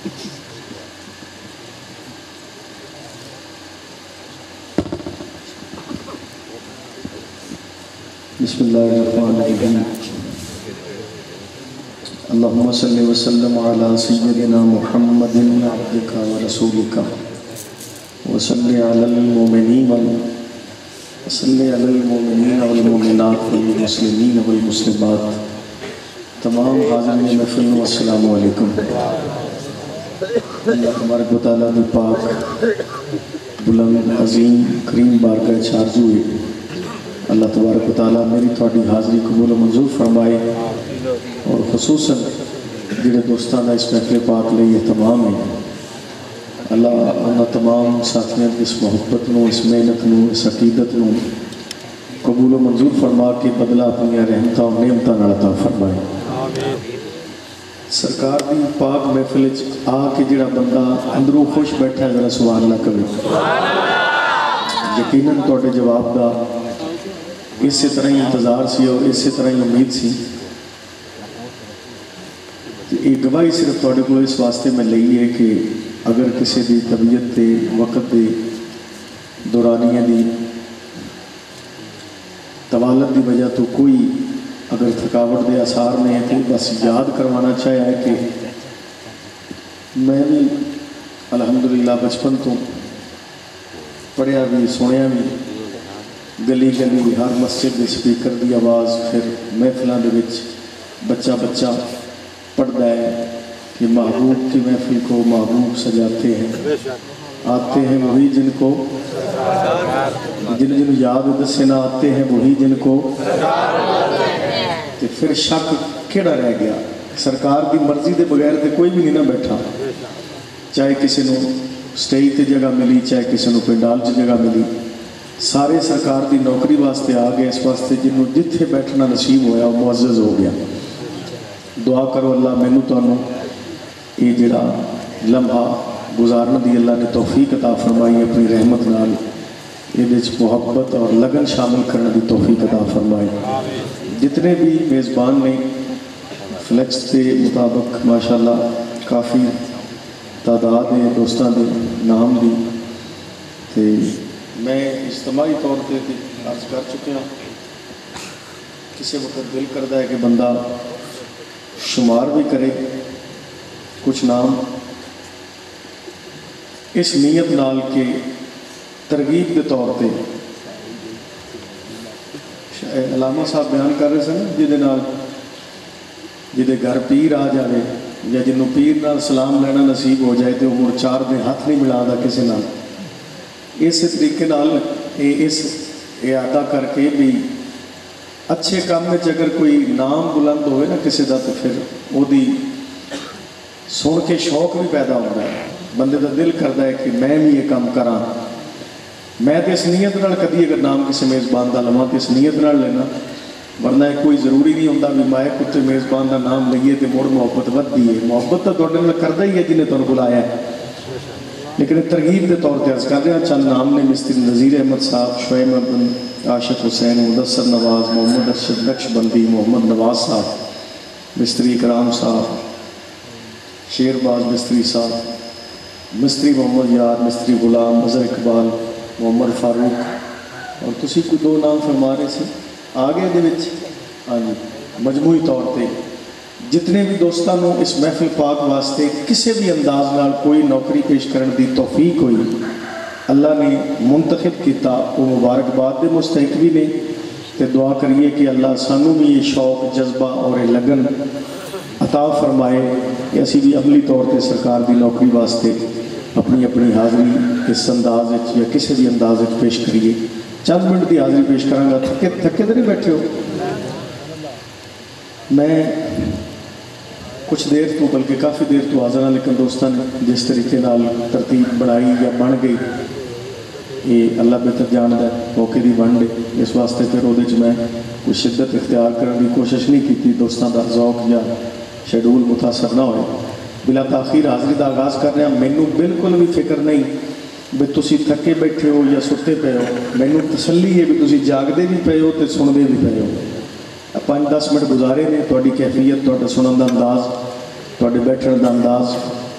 بسم اللہ الرحمن الرحیم اللہم صلی وسلم علی سیدنا محمد عبدک ورسولک وصلی علی المؤمنین والمؤمنات والمسلمین والمسلمات تمام حاضرین محفل السلام علیکم۔ اللہ تبارک و تعالیٰ دی پاک بلند عظیم کریم بارگاہ چارجو ہے۔ اللہ تبارک و تعالیٰ میری تھوڑی حاضری قبول و منظور فرمائے، اور خصوصاً جڑے دوستان اس محفل پاک لئے تمام ہیں، اللہ انہاں تمام ساتھیاں اس محبت نو، اس محنت نو، اس عقیدت نو قبول و منظور فرما کے بدلہ اپنی رحمتہ و نعمتہ عطا فرمائے۔ سرکار دی پاک محفل آ کے جڑا بندہ اندروں خوش بیٹھا ہے ذرا سبحان اللہ کرے، یقیناً توڑے جواب دا اسی طرح ہی انتظار سی اور اسی طرح ہی امید سی۔ ایک گواہی صرف توڑے کو اس واسطے میں لئی ہے کہ اگر کسی دی طبیعت دے وقت دے دورانیہ دی طوالت دی وجہ تو کوئی اگر تھکاوٹ دے آثار میں ہے تو بس یاد کروانا چاہیا ہے کہ میں بھی الحمدللہ بچپن تو پڑھیا بھی سنیا بھی، گلی گلی ہر مسجد دے سپیکر دی آواز، پھر محفلوں دے وچ بچہ بچہ پڑھتا ہے کہ محبوب کی محفل کو محبوب سجاتے ہیں، آتے ہیں وہی جن کو جن یاد دسے نہ آتے ہیں وہی جن کو، تو پھر شک کیڑا رہ گیا؟ سرکار دی مرضی دے بغیر تے کوئی بھی نہیں نہ بیٹھا، چاہے کسی نو سٹیج تے جگہ ملی، چاہے کسی نو پنڈال چ جگہ ملی، سارے سرکار دی نوکری واسطے آ گئے، اس واسطے جنہوں جتھے بیٹھنا نصیب ہویا وہ معزز ہو گیا۔ دعا کرو اللہ میں تانوں یہ جڑا لمحہ گزارن دی اللہ نے توفیق عطا فرمائی، اپنی رحمت نال یہ محبت اور لگن شامل کرنے دی توفیق عطا فرمائی۔ جتنے بھی میزبان نے فلیکس کے مطابق ماشاءاللہ کافی تعداد ہے دوستان دے نام دی، تے میں اجتماعی طور پہ عرض کر چکے ہوں، کسی وقت دل کرتا ہے کہ بندہ شمار بھی کرے کچھ نام اس نیت نال کے ترغیب کے طور پہ علامہ صاحب بیان کر رہے سن جدے گھر پیر آ جائے یا جنہوں پیر نال سلام لینا نصیب ہو جائے تو عمر 4 دن ہاتھ نہیں ملا دا کسی نال، اس طریقے نال اس اعادہ کر کے بھی اچھے کام میں اگر کوئی نام بلند ہوئے نا کسی دا تو پھر وہ دی سن کے شوق بھی پیدا ہوتا ہے، بندے دا دل کرتا ہے کہ میں بھی یہ کام کراں۔ میں تو اس نیت نال کدی اگر نام کسی میزبان دا لواں تو اس نیت نال لینا، ورنہ کوئی ضروری نہیں ہوتا بھی مائے کتے میزبان دا نام لئیے تو مڑ محبت ودی ہے، محبت تو توڑنے میں کرتا ہی ہے جنہیں تو بلایا ہے، لیکن ترغیب کے طور پر عرض کر رہے ہیں چند نام نے مستری نذیر احمد صاحب، شعیب احمد، عاشق حسین، مدثر نواز، محمد ارشد نقش بندی، محمد نواز صاحب، مستری اکرام صاحب، شیر باز مستری صاحب، مستری محمد یار، مستری غلام، اظہر اقبال، محمد فاروق، اور تسی کو 2 نام فرما رہے سے آگے دے وچ مجموعی طور پہ جتنے بھی دوستانوں اس محفل پاک واسطے کسی بھی انداز نال کوئی نوکری پیش کرنے دی توفیق ہوئی اللہ نے منتخب کیتا، وہ مبارکباد دے مستحق بھی نے، تے دعا کریے کہ اللہ سانوں بھی یہ شوق جذبہ اور لگن عطا فرمائے کہ اسی بھی عملی طور پہ سرکار دی نوکری واسطے اپنی اپنی حاضری اس انداز یا کسی بھی انداز پیش کریے۔ چند منٹ دی حاضری پیش کروں گا، تھکے تو نہیں بیٹھے ہو؟ میں کچھ دیر تو بلکہ کافی دیر تو حاضر ہاں، لیکن دوستان جس طریقے نال ترتیب بنائی یا بن گئی یہ اللہ بہتر جانتا ہے، موقع دی بن گئی، اس واسطے پھر وہ میں کوئی شدت اختیار کرنے کی کوشش نہیں کی، دوستان دا ذوق یا شیڈول متاثر نہ ہوئے۔ بلا تاخیر حاضری دا آغاز کر رہے ہیں، مینوں بالکل بھی فکر نہیں بھی تسی تھکے بیٹھے ہو یا ستے پے ہو، مینوں تسلی ہے بھی تسی جاگدے بھی پے ہو تے سندے بھی پے ہو۔ 5-10 منٹ گزارے نے، تہاڈی کیفیت، تہاڈا سنن دا انداز، تہاڈے بیٹھن دا انداز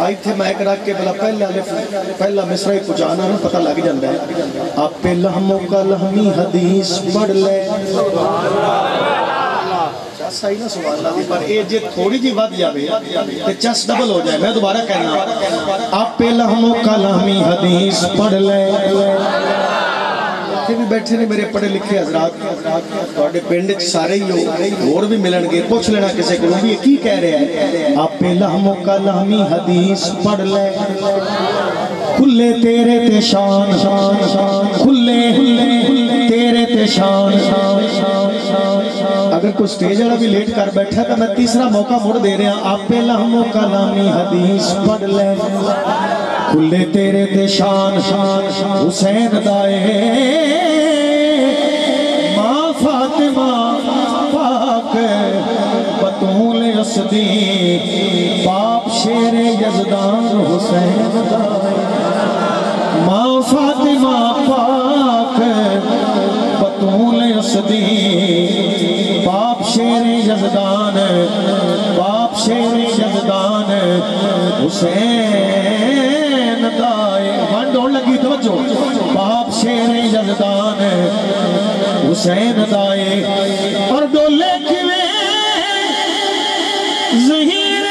آئی تھے میں ایک رکھ کے بلا پہلا مصرع پہنچانا نا پتہ لگ جاندہ ہے آپ پہ لہموں کا لہمی حدیث پڑھ لے چس آئی نا سبحان اللہ دی پر اے جے تھوڑی جی ود جاوے تے چس ڈبل ہو جائے میں دوبارہ کہنا آپ پہ لہموں کا لہمی حدیث پڑھ لے بھی بیٹھے نے میرے پڑھے لکھے حضرات توڑے پینڈ سارے ہی ہو اور بھی ملن گے پوچھ لینا کسے کو بھی کی کہہ رہے ہیں آپ پہ لہموں کا لہمی حدیث پڑھ لے کھلے تیرے تے شان کھلے تیرے تے شان اگر کوئی سٹیج والا بھی لیٹ کر بیٹھا تو میں تیسرا موقع مڑ دے رہا ہوں آپ پہ لہموں کا لہمی حدیث پڑھ لے کھلے تیرے تے شان حسین دائے ماں فاطمہ پاک بطول اسدی باپ شیر یزدان حسین دائے ماں فاطمہ پاک بطول اسدی باپ شیر یزدان باپ شیر یزدان حسین دائے ون ڈون لگی توجہ باپ شیر یزدان حسین دائے اور ڈولے کیوے ظہیر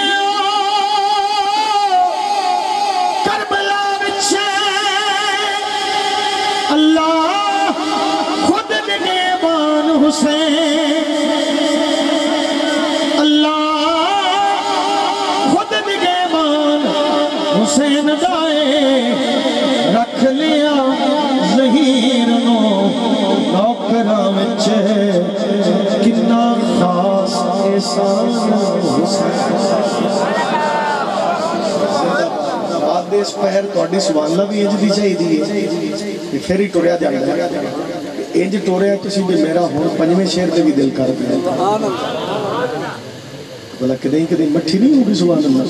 کربلا بچے اللہ خود نگہبان حسین اللہ خود نگہبان حسین دائے رکھ لیا ظہیر نو نوکرہ وچے کنا خاص احسان حسین بعد اس پہر توڑی سبحان اللہ بھی انج دی چاہی دی پھر ہی ٹوریا جانا انج ٹوریا کسی بھی میرا ہون پنجویں شہر دے بھی دل کر دیا بلا کدیں کدیں مٹھی نہیں ہوگی سبحان اللہ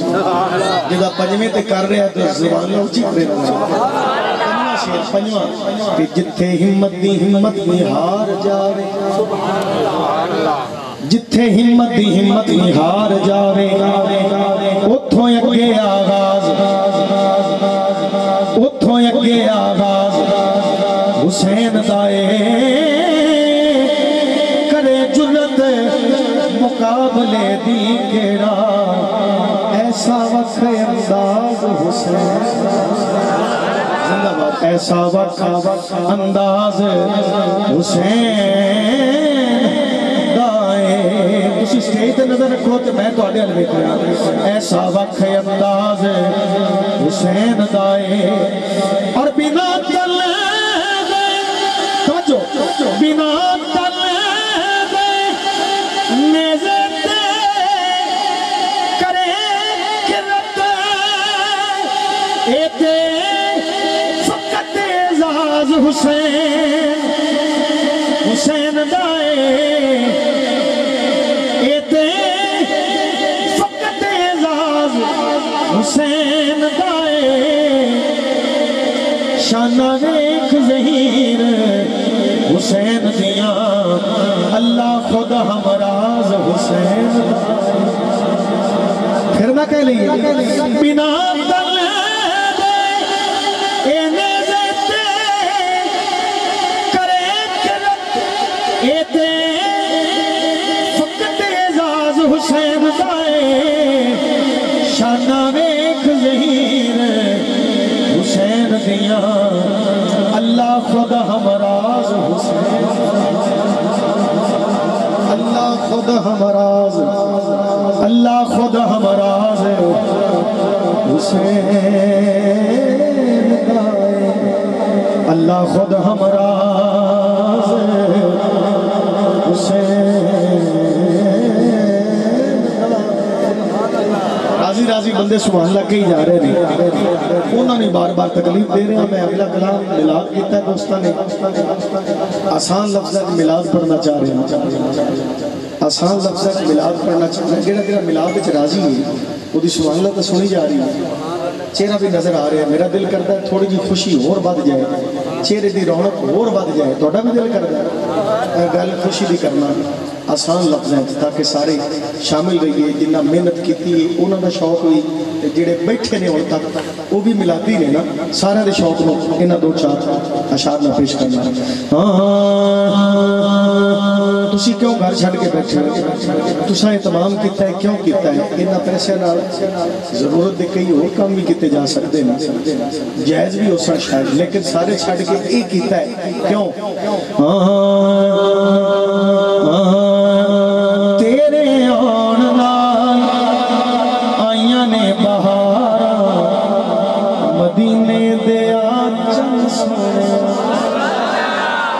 جدا پنجویں تے کر رہا تو سبحان اللہ اچھی کرے پنجواں کہ جتھے ہمت دی ہمت نہار جاوے جتھے ہمت دی ہمت نہار جاوے اتھوں اگے آغاز اتھوں اگے آغاز حسین دائے کرے جنت مقابلے دی کیڑا ایسا وقت انداز حسین ایسا وقت انداز حسین دائے اسی سٹیج تے نظر رکھو تے میں تو آڈے علوے کرا ایسا وقت انداز حسین دائے اور بنا تل دے توجہ بنا تل دے نیزے تے کرے کرت ایتے حسین حسین دائے ایتے فقط اعزاز حسین دائے شانہ ایک ظہیر حسین دیاں اللہ خود ہمراز حسین دائے پھر نہ کہہ لئیے بنا دل حسین دائے شانہ ایک ظہیر حسین دیاں اللہ خود ہمراز حسین اللہ خود ہمراز اللہ خود ہمراز حسین دائے اللہ خود ہمراز حسین راضی بندے سبحان اللہ کہیں جا رہے نہیں انہوں نے بار بار تکلیف دے رہے ہیں میں اگلا کلام ملاد کیتا ہے دوستان نے آسان لفظت ملاد پڑھنا چاہ رہے ہیں آسان لفظت ملاد پڑھنا چاہ رہے ہیں جیڑا جیڑا ملاد بچ راضی ہے وہ دی سبحان اللہ تو سنی جا رہی ہے چہرہ بھی نظر آ رہے ہیں میرا دل کرتا ہے تھوڑی جی خوشی اور بڑھ جائے چہرے دی رونق اور بڑھ جائے توڑا بھی دل کرتا ہے گل خوشی بھی کرنا آسان لفظ ہیں تاکہ سارے شامل رہیے جنہ محنت کی انہوں کا شوق ہوئی جڑے بیٹھے نے ہوں تک وہ بھی ملاتی نے نا سارے دے شوق نو انہاں دو چار اشعار نہ پیش کرنا تسی کیوں گھر چھڑ کے بیٹھے ہو تساں اہتمام کیتا ہے کیوں کیتا ہے انہاں پیسے نال ضرورت دے کئی اور کام بھی کیتے جا سکتے ہیں جائز بھی ہو سن شاید لیکن سارے چھڑ کے ایک کیتا ہے کیوں تیرے آن نال آئیاں نے بہارا مدینے دیا چند سونے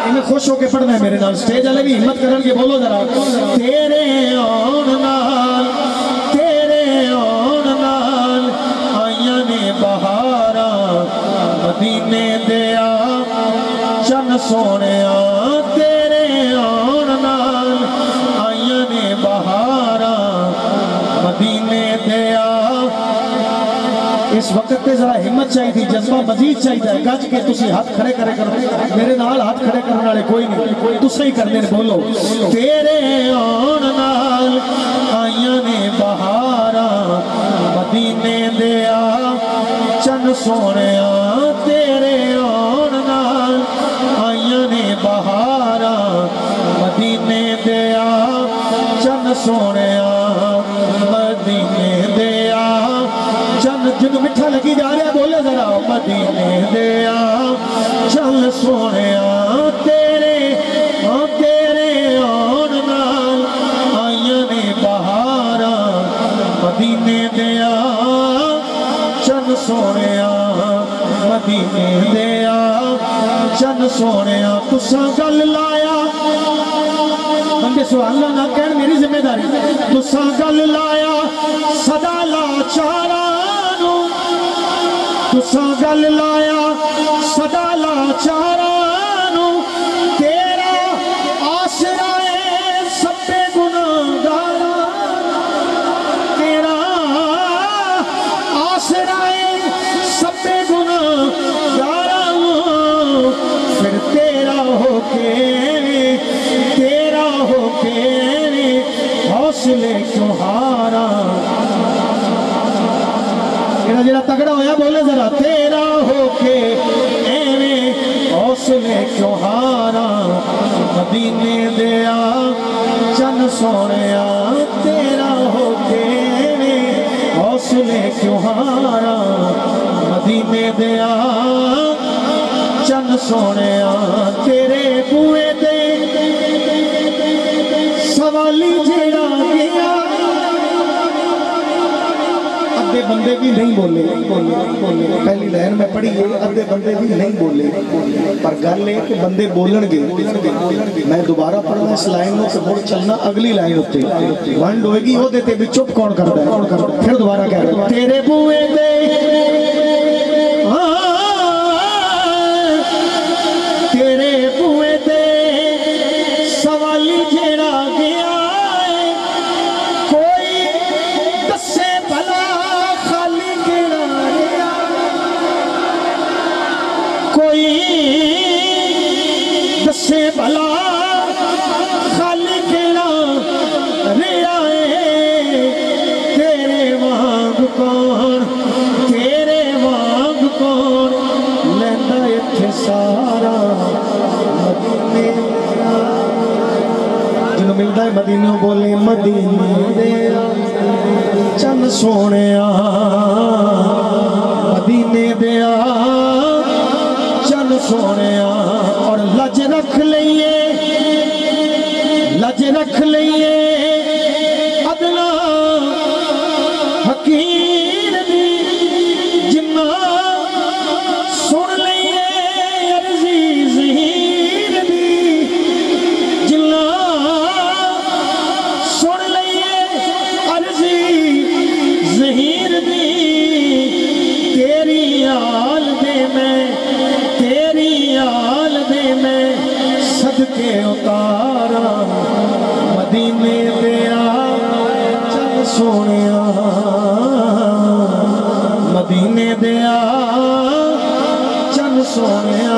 انہیں خوش ہو کے پڑھنا ہے میرے نال سٹیج والے بھی ہمت کرن کے بولو ذرا تیرے آن نال آئیاں نے بہارا مدینے دیا چند سونے تیرے آن نال آئیاں نے بہارا مدینے دیا اس وقت پہ ذرا ہمت چاہیے تھی جذبہ مزید چاہیے تھا گج کے تسی ہاتھ کھڑے کرے کرو میرے نال ہاتھ کھڑے کرنے والے کوئی نہیں تسے ہی کرنے بولو تیرے آن نال آئیاں نے بہارا مدینے دیا چند سونے تیرے آن نال آئیاں نے بہارا مدینے دیا چند سونے مدینے دیا چند جنو مٹھا لگی جا رہا بولے ذرا مدینے دیا چند سونے تیرے آن نال آئیاں نے بہارا مدینے دیا چند سونے مدینے دیا چند سونے تساں گل لایا بندے سبحان اللہ نہ کہن میری ذمہ داری تساں گل لایا صدا لاچارانو تساں گل لایا صدا لاچارانو تیرا آسرا ہے سب گناہگارا تیرا آسرا ہے سب گناہگارا پھر تیرا ہو کے حوصلے کیوں ہارا جڑا تگڑا ہویا بولے ذرا تیرا ہو کے ایویں حوصلے کیوں ہارا مدینے دیا چند سونے تیرا ہو کے ایویں حوصلے کیوں ہارا مدینے دیا چند سونے تیرے بوئے دے سوالی جیڑا گیا ادھے بندے بھی نہیں بولے پہلی لائن میں پڑھی ہے ادھے بندے بھی نہیں بولے پر گل ہے کہ بندے بولن گے میں دوبارہ پڑھنا اس لائن میں سے بڑھ چلنا اگلی لائن ہوتے ونڈ ہوئے گی ہو دیتے بھی چپ کون کرتا ہے پھر دوبارہ کہہ رہے تیرے بوئے دے تیرے بوئے دے سوالی جیڑا گیا ہے کوئی دسے بھلا خالی گیڑا گیا کوئی دسے بھلا خالی گیڑا ریا ہے تیرے وانگ کون لیندہ اتھے سارا مدینے جنہوں ملتا ہے مدینوں بولے مدینے دیا چند سونے مدینے دیا چند سونے اور لج رکھ لئیے ادنا حقیر دی جنہ سن لئیے عرضی ظہیر دی جنہ سن لئیے عرضی ظہیر دی تیری آل دے میں صدقے اتارا مدینے دیا چل سونیا مدینے دیا چل سونیا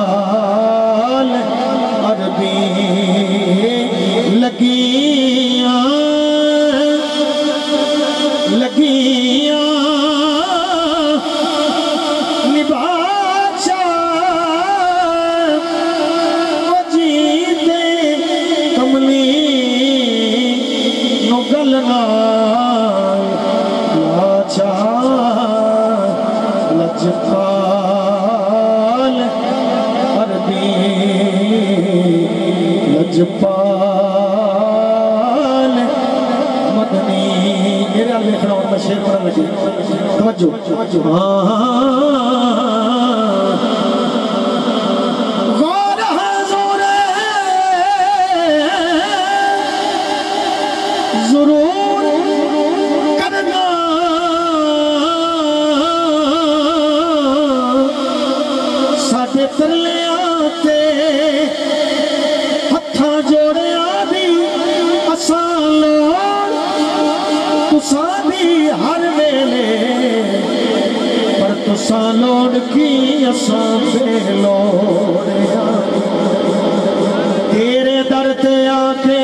لجپال عربی لگیاں نبھاچا وجیدے کملی نو گلنا لاچا لجپال عربی لجپال مدنی میرا لکھنا اور میں شیر پڑھا لگی توجہ غور حضور ضرور کرنا ساڈے ترلیاں تے ہتھاں جوڑیاں دی اساں لوڑ تساں دی ہر ویلے پر تساں لوڑ کی اساں بے لوڑیاں تیرے در تے آ کے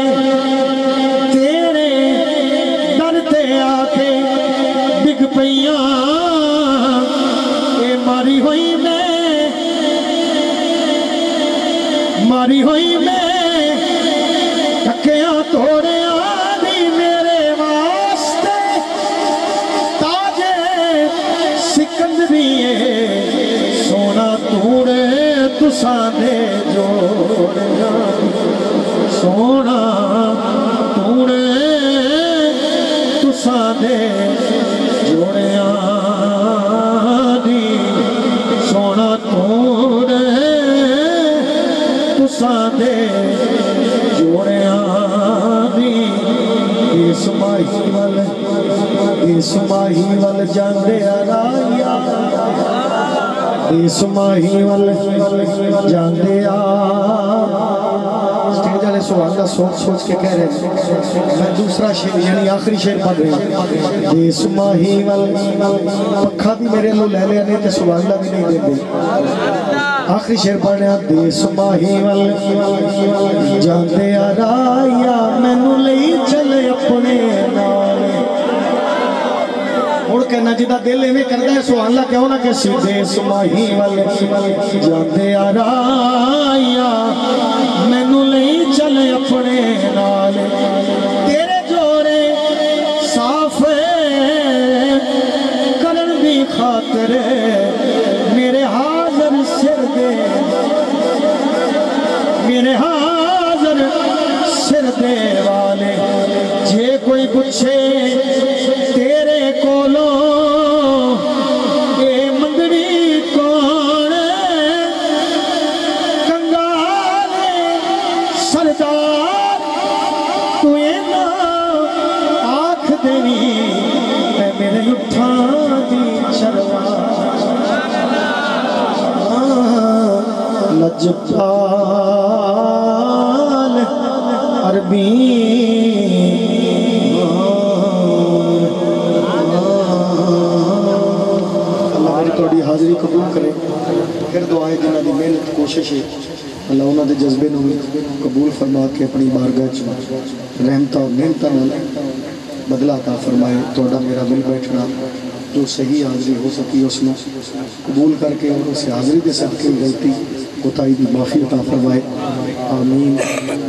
تیرے در تے آ کے ڈگ پیاں اے ماری ہوئی میں ٹکیاں توڑیاں دی میرے واسطے تاجے سکندریے سونا توڑے تساں دے جوڑیاں سونا توڑے تساں دے جوڑیاں دی سونا توڑے تساں دے جوڑیاں دی اس ماہی ول جاندے آرایا اس ماہی ول جاندے اسٹیج والے سوال کا سوچ کے کہہ رہے ہیں میں دوسرا شعر یعنی آخری شعر پڑھ رہا ہوں اس ماہی ول پکھا بھی میرے لو لے لیا نہیں تے سوال کا بھی نہیں دے آخری شعر پڑھ رہے ہیں دیس ماہی ول جاندے آرایا مینو لئی چلے اپنے نال مڑ کہنا جدا دل میں کردا ہے سو اللہ کہو نا کہ دیس ماہی ول جاندے آرایا مینو لئی چلے اپنے نال تیرے جوڑے صاف کرن دی خاطر میرے حاضر سر دے میرے حاضر سر دے والے جے کوئی پوچھے تیرے کولوں اے مندڑی کون کنگالے سردار تو اینا آنکھ دینی میں میرے اٹھا دی شروع لجپال عربی اللہ میری توڑی حاضری قبول کرے پھر دعائیں جنہ دی محنت کوشش ہے اللہ انہوں نے جذبے نو قبول فرما کے اپنی بارگاہ رحمتہ اور محنتہ بدلہ عطا فرمائے توڑا میرا مل بیٹھنا جو صحیح حاضری ہو سکی اس میں قبول کر کے اور اسے حاضری دے صدقے غلطی کوتاہی دی معافی عطا فرمائے آمین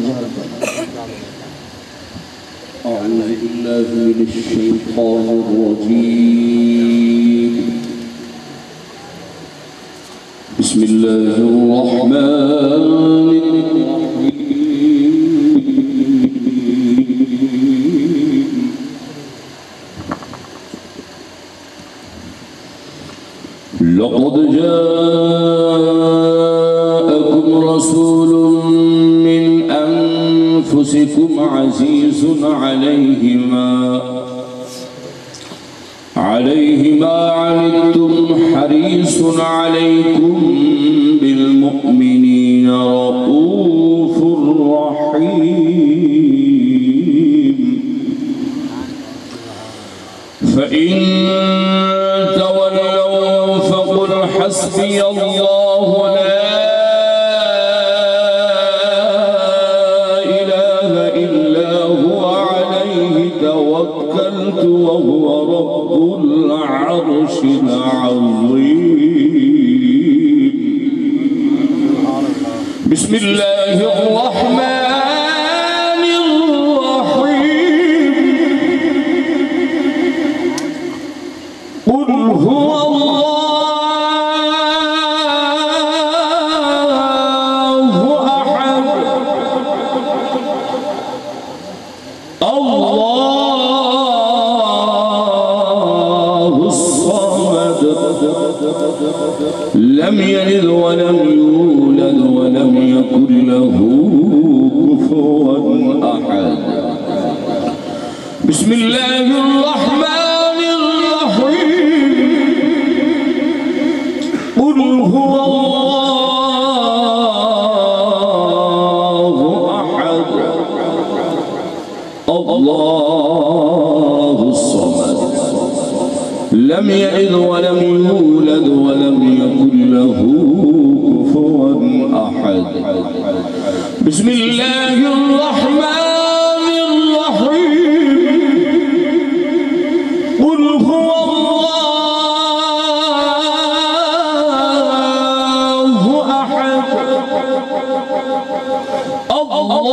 یا رب أعوذ بالله من الشيطان الرجيم بسم الله الرحمن الرحيم لقد جاءكم رسول من أنفسكم عزيز عليه ما عنتم حريص عليكم بالمؤمنين رؤوف رحيم فإن تولوا فقل حسبي الله لا إله إلا هو عليه توكلت وهو رب العرش العظيم. بسم الله الرحمن الرحيم. قل هو الله أحد الله الصمد لم يلد ولم يولد ولم يكن له كفوا أحد. بسم الله الرحمن الرحيم. قل هو الله أحد الله الصمد لم يلد ولم يولد ولم يكن له كفوا أحد. بسم الله الرحمن الرحيم. قل هو الله أحد الله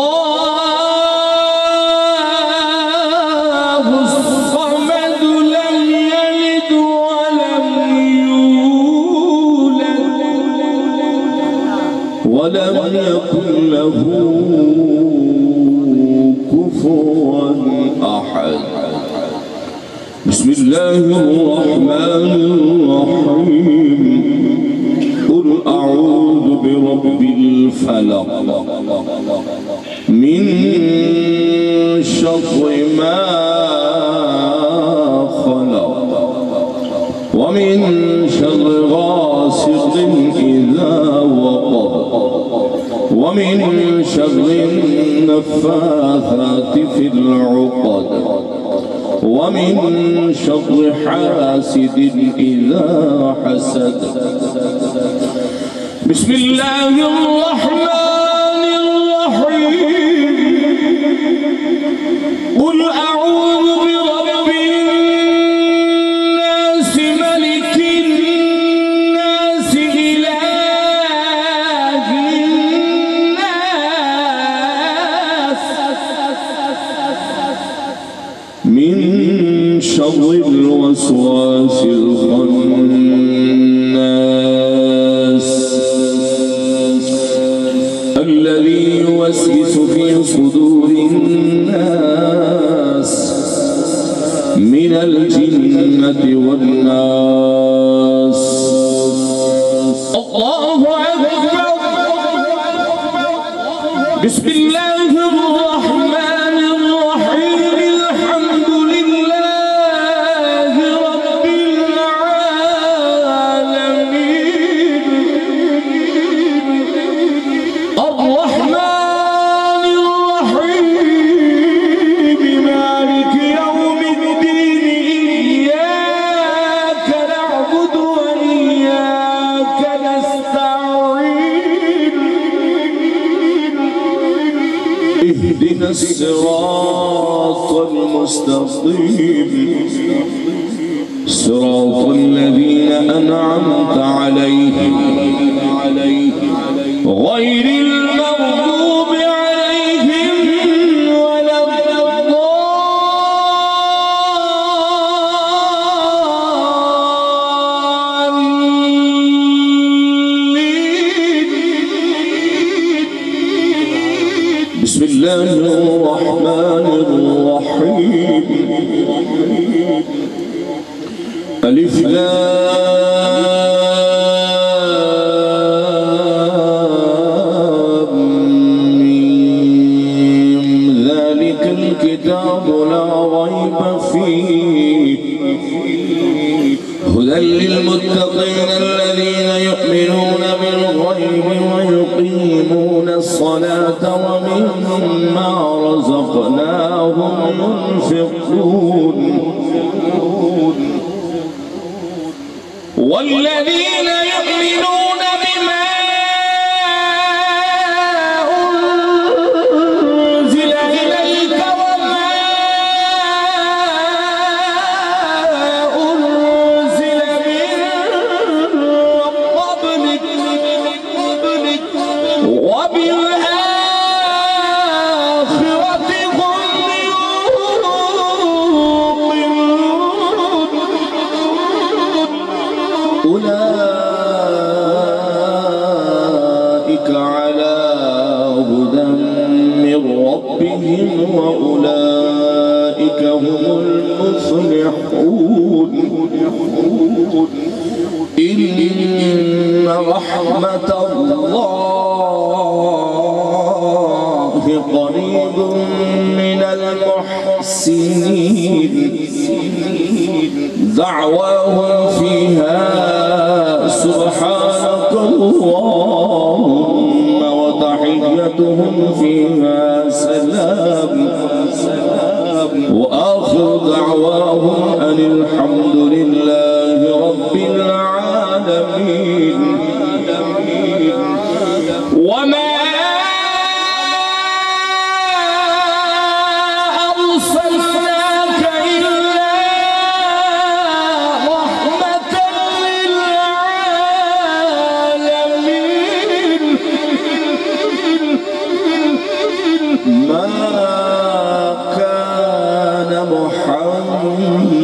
الصمد لم يلد ولم يولد ولم يكن له كفوا أحد. بسم الله الرحمن الرحيم. قل أعوذ برب الفلق من شر ما خلق ومن شر غاسق إذا وقب ومن شر النفاثات في العقد ومن شر حاسد إذا حسد. بسم الله الرحمن الرحيم. قل أعوذ برب الناس ملك الناس إله الناس من شر الوسواس الخناس الذي يوسوس في صدور الناس من الجنة والناس. الله أكبر. بسم الله الرحمن الرحيم. الحمد لله رب العالمين الرحمن الرحيم مالك يوم الدين. إياك نعبد وإياك نستعين. اهدنا الصراط المستقيم صراط الذين أنعمت عليهم غير المغضوب عليهم ولا الضالين. بسم الله الرحمن الرحيم. ألف لام ميم. ذلك الكتاب لا ريب فيه هدى للمتقين الذين يؤمنون بالغيب ويقيمون الصلاة ومما رزقناهم ينفقون. والذين يؤمنون وبالآخرة هم يوقنون أولئك على هدى من ربهم وأولئك هم المفلحون إن رحمة الله قريب من المحسنين دعواهم فيها سبحانك اللهم وتحيتهم فيها سلام وآخر دعواهم أن الحمد لله رب العالمين وما أرسلناك إلا رحمة للعالمين ما كان محمد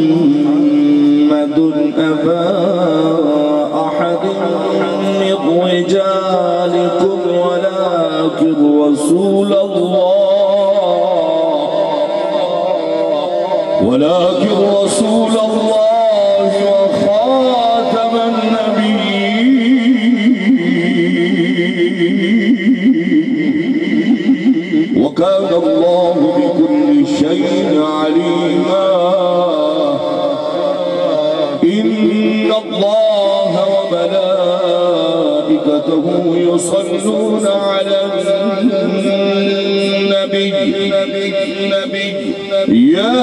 أبا أحد من رجالكم ولكن رسول الله وخاتم النبيين وكان الله بكل شيء عليما إن الله وملائكته يصلون على النبي يا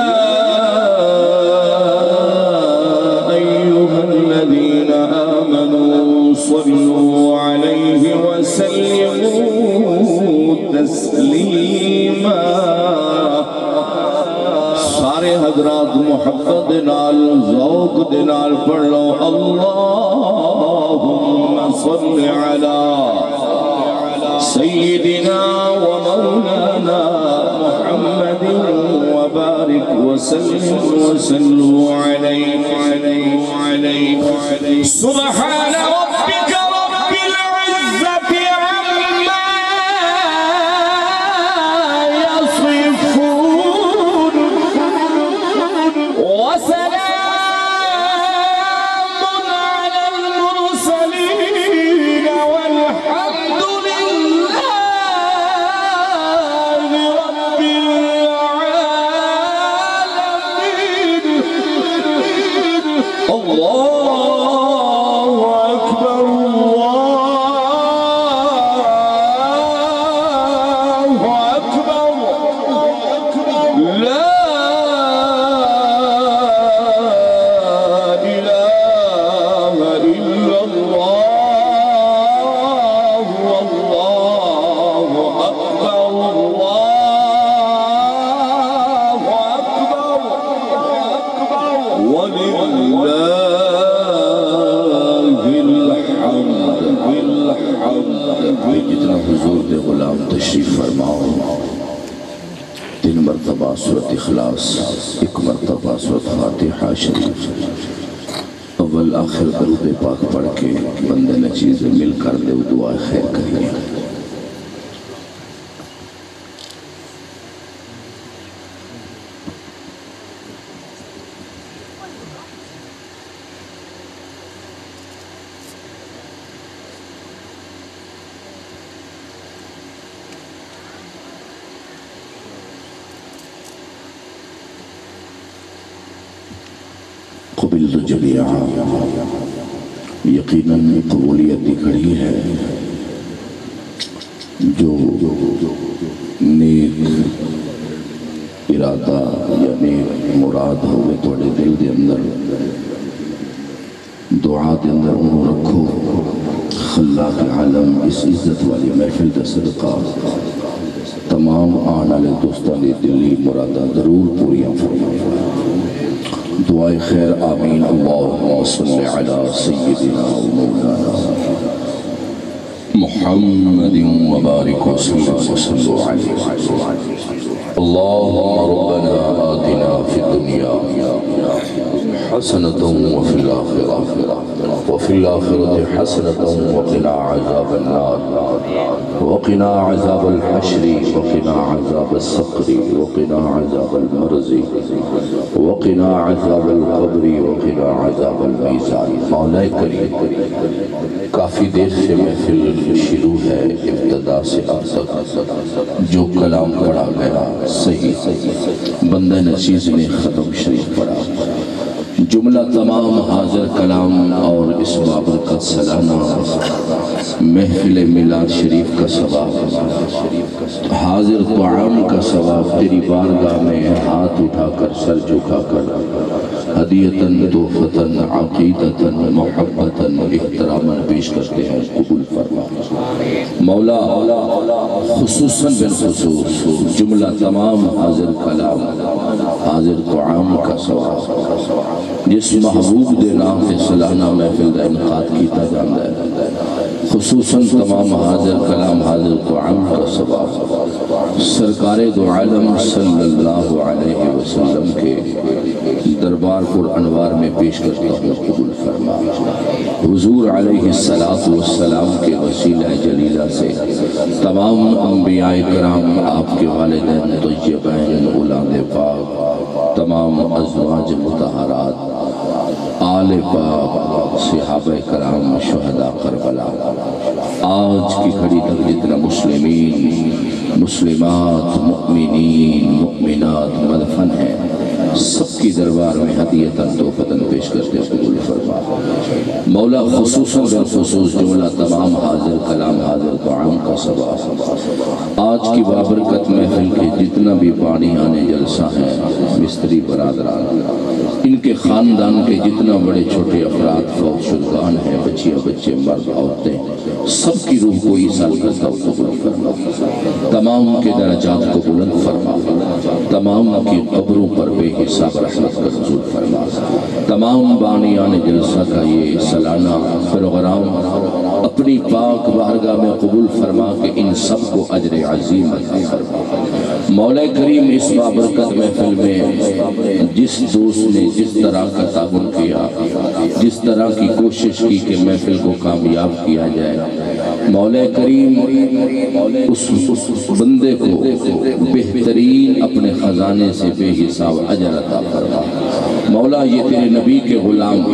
أيها الذين آمنوا صلوا عليه وسلموا تسلیما سارے حضرات محبت نال ذوق نال پڑھ لو اللہم صل علی سیدنا ومولانا محمد وبارک وسلم وسلوا علیہ سبحان ربک رب العزة عما يصفون وسلام على المرسلين والحمد لله رب العالمين الله أكبر الله أكبر لا إله إلا الله والله أكبر الله أكبر ولله الحمد جتنا حضور دے غلام تشریف فرماؤ تین مرتبہ سورة اخلاص ایک مرتبہ سورة فاتحہ شریف اول آخر درود پاک پڑھ کے بندے نچیز مل کر دے دعا خیر کریے قبلت جمیعا یقیناً قبولیت دی کھڑی ہے جو نیک ارادہ یا نیک مراد ہوئے توڑے دل دے اندر دعا دے اندر انہوں رکھو خلاق عالم اس عزت والی محفل دا صدقہ تمام آن والے دوستان دی دلی مرادہ ضرور پوریاں فرمائے دعائے خیر آمین اللہم صلی علی سیدنا و مولانا محمد محمد وبارك وسلم عليه اللهم ربنا آتنا في الدنيا حسنة وفي الآخرة حسنة وقنا عذاب النار وقنا عذاب الحشر وقنا عذاب السقر وقنا عذاب المرض وقنا عذاب القبر وقنا عذاب الميزان مولا کریم کافی دیر سے محفل شروع ہے ابتدا سے اب تک جو کلام پڑھا گیا صحیح بندہ نشیز نے ختم شریف پڑھا جملہ تمام حاضر کلام اور اس بابرکت سالانہ محفل میلاد شریف کا ثواب حاضر طعام کا ثواب تیری بارگاہ میں ہاتھ اٹھا کر سر جھکا کر ہدیتاً تحفتاً عقیدتاً محبتاً احتراماً پیش کرتے ہیں قبول فرما مولا خصوصاً بالخصوص جملہ تمام حاضر کلام حاضر طعام کا ثواب جس محبوب دے نام سے سالانہ محفل دا انعقاد کیتا جاتا ہے خصوصاً تمام حاضر کلام حاضر طعام کا ثواب سرکار دو عالم صلی اللہ علیہ وسلم کے دربار پر انوار میں پیش کرتا ہوں قبول فرما حضور علیہ السلام کے وسیلہ جلیلہ سے تمام انبیاء کرام آپ کے والدین طیبین اولاد پاک تمام ازواج مطہرات آل پاک صحابہ کرام شہداء کربلا آج کی گھڑی تک جتنا مسلمین مسلمات مؤمنین مؤمنات مدفن ہیں سب کی دربار میں ہدیتاً تحفتاً پیش کرتے قبول فرما مولا خصوصاً بالخصوص جملہ تمام حاضر کلام حاضر طعام کا ثواب آج کی بابرکت محفل کے جتنا بھی بانی آنے جلسہ ہیں مستری برادران ان کے خاندان کے جتنا بڑے چھوٹے افراد فوت شدگان ہیں بچیاں بچے مرد عورتیں سب کی روح کو عیسیٰ کرتا قبول فرما تمام کے درجات کو بلند فرما تمام کی قبروں پر بے حساب رحمت کا نزول فرما تمام بانیان جلسہ کا یہ سالانہ پروگرام اپنی پاک بارگاہ میں قبول فرما کہ ان سب کو اجر عظیم عطا فرما مولا کریم اس بابرکت محفل میں جس دوست نے جس طرح کا تعاون کیا جس طرح کی کوشش کی کہ محفل کو کامیاب کیا جائے مولا کریم اس بندے کو بہترین اپنے خزانے سے بے حساب اجر عطا فرما مولا یہ تیرے نبی کے غلام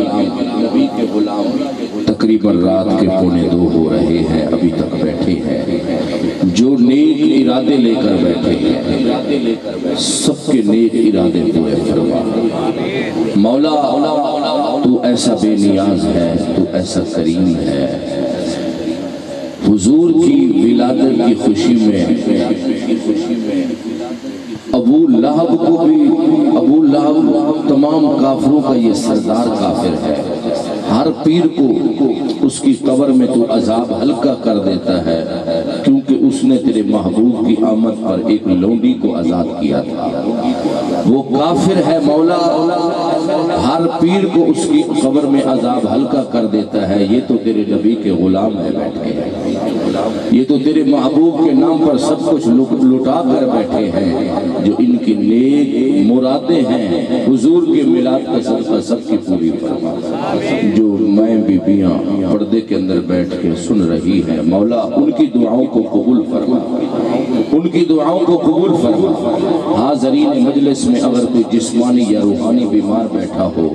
تقریباً رات کے 1:45 ہو رہے ہیں ابھی تک بیٹھے ہیں جو نیک ارادے لے کر بیٹھے ہیں سب کے نیک ارادے پورے فرما مولا تو ایسا بے نیاز ہے تو ایسا کریم ہے حضور کی ولادت کی خوشی میں ابو لہب کو بھی ابو لہب تمام کافروں کا یہ سردار کافر ہے ہر پیر کو اس کی قبر میں تو عذاب ہلکا کر دیتا ہے کیونکہ اس نے تیرے محبوب کی آمد پر ایک لونڈی کو آزاد کیا تھا وہ کافر ہے مولا ہر پیر کو اس کی قبر میں عذاب ہلکا کر دیتا ہے یہ تو تیرے نبی کے غلام ہے بیٹھے ہیں یہ تو تیرے محبوب کے نام پر سب کچھ لٹا کر بیٹھے ہیں جو ان کی نیک مرادیں ہیں حضور کے میلاد کا صدقہ سب کی پوری فرما جو مائیں بیبیاں پردے کے اندر بیٹھ کے سن رہی ہیں مولا ان کی دعاؤں کو قبول فرما ان کی دعاؤں کو قبول فرما حاضرین مجلس میں اگر کوئی جسمانی یا روحانی بیمار بیٹھا ہو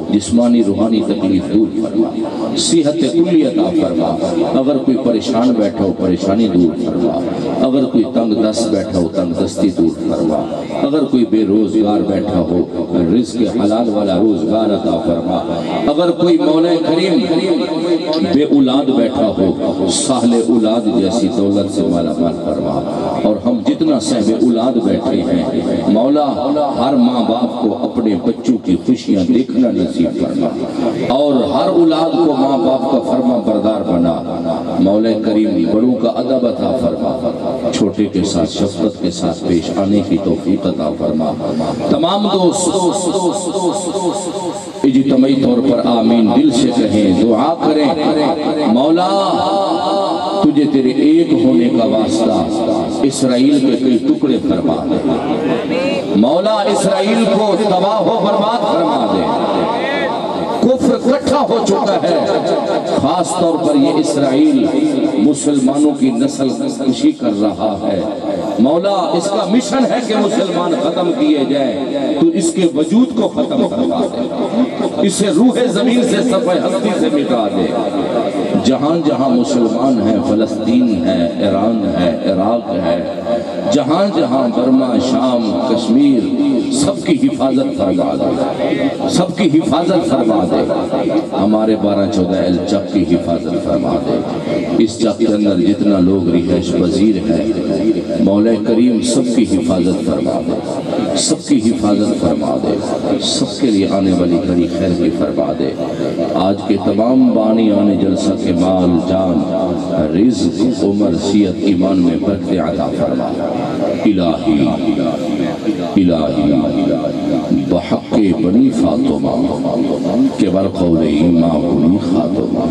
جسمانی روحانی تکلیف دور فرما صحت کلی عطا فرما اگر کوئی پریشان بیٹھا ہو پریشانی دور فرما اگر کوئی تنگ دست بیٹھا ہو تنگ دستی دور فرما اگر کوئی بے روزگار بیٹھا ہو رزق حلال والا روزگار عطا فرما اگر کوئی مولا کریم بے اولاد بیٹھا ہو صاحب اولاد جیسی دولت سے مالا مال فرما اور ہم جتنا صاحب اولاد بیٹھے ہیں مولا ہر ماں باپ کو اپنے بچوں کی خوشیاں دیکھنا نصیب فرما اور ہر اولاد کو ماں باپ کا فرما بردار بنا مولا کریم بڑوں کا ادب عطا فرما چھوٹے کے ساتھ شفقت کے ساتھ پیش آنے کی توفیق عطا فرما تمام دوست اجتماعی طور پر آمین دل سے کہیں دعا کریں مولا تجھے تیرے ایک ہونے کا واسطہ اسرائیل کے کئی ٹکڑے فرما دے مولا، اسرائیل کو تباہ و برباد فرما دے۔ کفر اکٹھا ہو چکا ہے، خاص طور پر یہ اسرائیل مسلمانوں کی نسل کشی کر رہا ہے مولا، اس کا مشن ہے کہ مسلمان ختم کیے جائیں، تو اس کے وجود کو ختم کروا دے، اسے روح زمین سے صفحہ ہستی سے مٹا دے۔ جہاں جہاں مسلمان ہیں، فلسطین ہے، ایران ہے، عراق ہے، جہاں جہاں برما، شام، کشمیر، سب کی حفاظت فرما دے، سب کی حفاظت فرما دے۔ ہمارے 12-14 ایل چک کی حفاظت فرما دے۔ اس چک کے اندر جتنا لوگ رہائش پذیر ہیں مولا کریم سب کی حفاظت فرما دے، سب کی حفاظت فرما دے، سب کے لیے آنے والی گھڑی خیر کی فرما دے۔ آج کے تمام بانی آنے جلسہ کے مال، جان، رزق، عمر، صحت، ایمان میں برکت عطا فرما۔ الہی بحق بنی فاطمہ کے برقول ایمان بنی خاتمہ،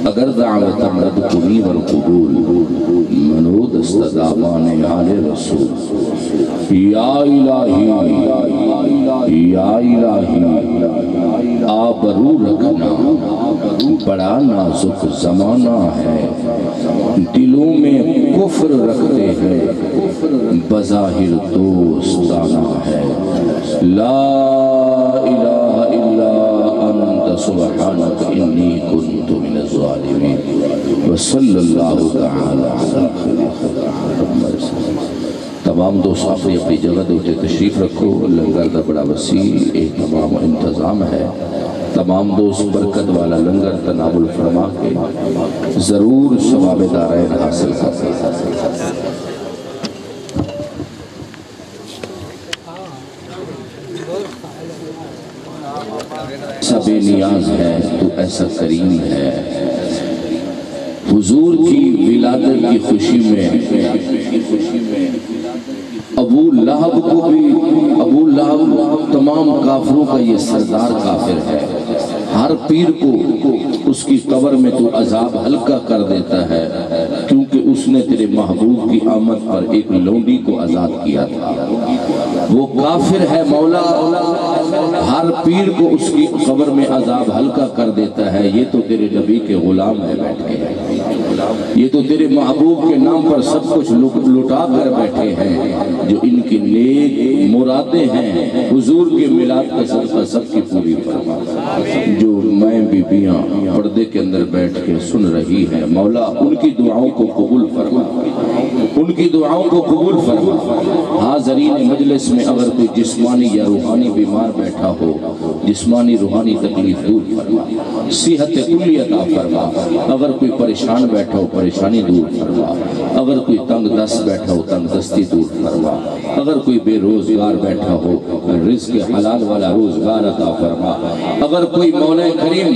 اگر دعوت رد کنی والقبول منود استدامان آل رسول۔ یا الہی آبرو رکھنا، بڑا نازک زمانہ ہے، دلوں میں کفر رکھتے ہیں، بظاہر دوستانہ ہے۔ لا الہ الا انت سبحانک انی کنت من الظالمین۔ وصلی اللہ تعالی علی خیر محمد۔ تمام دوست اپنی اپنی جگہ دوتے تشریف رکھو، لنگر دا بڑا وسیع اہتمام و انتظام ہے۔ تمام دوست برکت والا لنگر تناول فرما کے ضرور ثواب دارین حاصل کرتے ہیں۔ سب نیاز ہے تو ایسا کریم ہے، حضور کی ولادت کی خوشی میں ابو لہب کو بھی، ابو لہب تمام کافروں کا یہ سردار کافر ہے، ہر پیر کو اس کی قبر میں تو عذاب ہلکا کر دیتا ہے، کیونکہ اس نے تیرے محبوب کی آمد پر ایک لونڈی کو آزاد کیا تھا۔ وہ کافر ہے مولا، ہر پیر کو اس کی قبر میں عذاب ہلکا کر دیتا ہے۔ یہ تو تیرے نبی کے غلام ہے بیٹھے ہیں، یہ تو تیرے محبوب کے نام پر سب کچھ لٹا کر بیٹھے ہیں، جو ان کی نیک مرادیں ہیں حضور کے میلاد کا صدقہ سب کی پوری فرما۔ جو مائیں بیبیاں پردے کے اندر بیٹھ کے سن رہی ہیں مولا، ان کی دعاؤں کو قبول فرما، ان کی دعاؤں کو قبول فرما۔ حاضرین مجلس میں اگر کوئی جسمانی یا روحانی بیمار بیٹھا ہو، جسمانی روحانی تکلیف دور فرما، صحت کلی عطا فرما۔ اگر کوئی پریشان بیٹھا ہو پریشانی دور فرما، اگر کوئی تنگ دست بیٹھا ہو تنگ دستی دور فرما، اگر کوئی بے روزگار بیٹھا ہو رزق حلال والا روزگار عطا فرما، اگر کوئی مولا کریم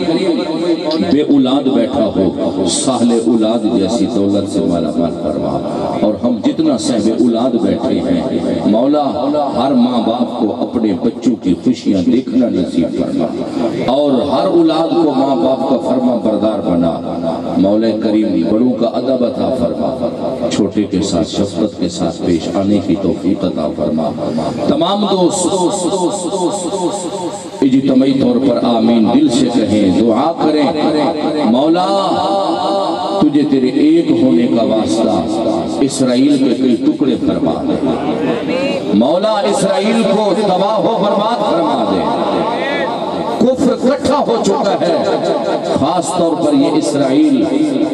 بے اولاد بیٹھا ہو ساحل اولاد جیسی دولت سے مالا مال فرما۔ اور ہم جتنا صاحب اولاد بیٹھے ہیں مولا، ہر ماں باپ کو اپنے بچوں کی خوشیاں دیکھنا نصیب فرما، اور ہر اولاد کو ماں باپ کا فرما بردار بنا۔ مولا کریم بڑوں کا ادب عطا فرما، چھوٹے کے ساتھ شفقت کے ساتھ پیش آنے کی توفیق عطا فرما۔ تمام دوست اجتماعی طور پر آمین دل سے کہیں، دعا کریں مولا تجھے تیرے ایک ہونے کا واسطہ اسرائیل کے کئی ٹکڑے فرما دے مولا، اسرائیل کو تباہ و برباد فرما دے۔ کفر اکٹھا ہو چکا ہے، خاص طور پر یہ اسرائیل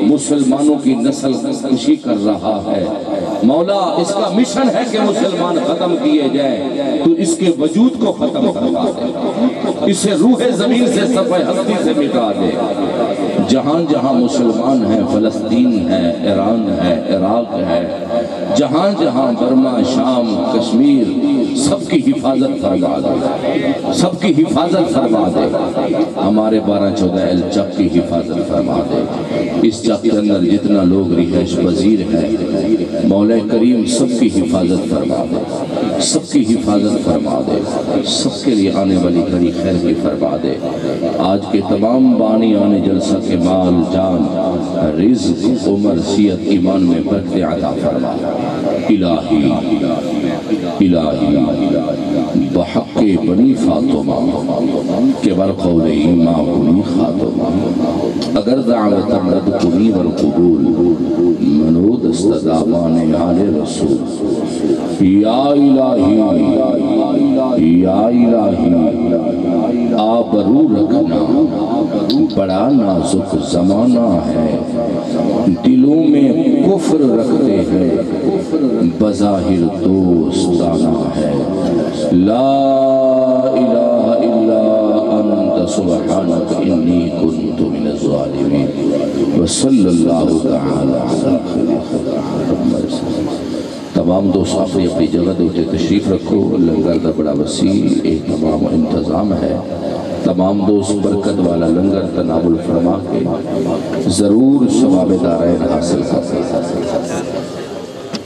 مسلمانوں کی نسل کشی کر رہا ہے مولا، اس کا مشن ہے کہ مسلمان ختم کیے جائیں، تو اس کے وجود کو ختم کروا دے، اسے روح زمین سے صفحہ ہستی سے مٹا دے۔ جہاں جہاں مسلمان ہیں، فلسطین ہے، ایران ہے، عراق ہے، جہاں جہاں برما، شام، کشمیر، سب کی حفاظت فرما دے، سب کی حفاظت فرما دے۔ ہمارے 12-14 ایل چک کی حفاظت فرما دے۔ اس چک کے اندر جتنا لوگ رہائش پذیر ہیں مولا کریم سب کی حفاظت فرما دے، سب کی حفاظت فرما دے، سب کے لیے آنے والی گھڑی خیر کی فرما دے۔ آج کے تمام بانی آنے جلسہ کے مال، جان، رزق، عمر، شخصیت ایمان میں برکت عطا فرما۔ الہی بحق بنی فاطمہ کے برقول ایمان بنی خاتمہ اگر دعوت رد کنی والقبول منود استدامان آل رسول۔ یا الہی آبرو رکھنا بڑا نازک زمانہ ہے، دلوں میں کفر رکھتے ہیں بظاہر دوستانہ ہے۔ لا الہ الا انت سبحانک انی کنت من الظالمین وصلی اللہ تعالی علی خیر خلق۔ تمام دوست اپنی جگہ دوتے تشریف رکھو، لنگر دا بڑا وسیع اہتمام و انتظام ہے۔ تمام دوست برکت والا لنگر تناول فرما کے ضرور ثواب دارین حاصل کرتے ہیں۔